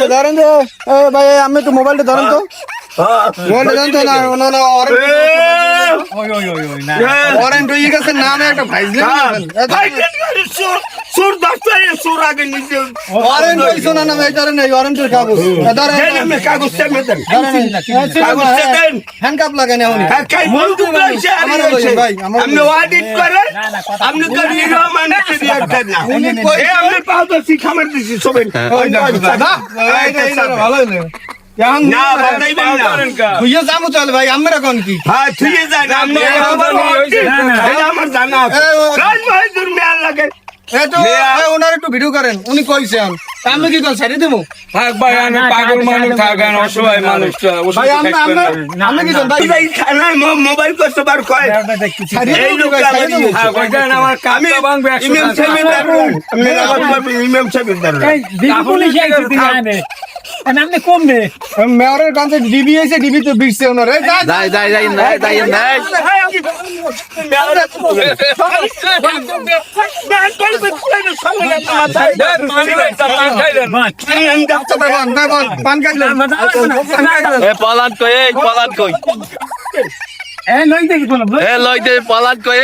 ধরেন তো ভাই আমি তো মোবাইলটা ধরেন তো মোবাইলটা ধরেন তো না ওয়ারেন্ট হয়ে গেছে নামে একটা সুর দশটা সুর আগে নিজে ওয়ারেন্ট হইছো না ভাই ধরেন এই ওয়ারেন্টের কাগজ ধরেন কাগজটা মেতেন হ্যান্ডকাপ লাগান এখন কাই বলতে বলছে ভাই আপনি অডিট করেন আপনি তো নিরো মানুষ দিয়ে দেন না এই আপনি পাও তো শিখামার দিছি সবেন ভালো না বানাইবেন না তুইও যাবো চল ভাই আমরা কোন কি হ্যাঁ ঠিক আছে আপনি আমার জানা আছে রাজ ভাই দূর মেল লাগে ওনার একটু ভিডিও করেন উনি কইছেন আমি কি কল ছেড়ে দেবো থাক ভাই আমি পাগল মানুষ থাকেন অসহায় মানুষ ভাই আমি কি ভাই ভাই খানায় মোবাইল করতে পার কয় এই লোক আমার কামটা ভাঙবে ইমাম সাহেব ইমাম সাহেব নামে কমবে মেয়রের কাছে ডিবি আছে ডিবি তো বিরছে ওনারে পান খাইলেন পলান কই লই দেখি কোন লইতে পলান কই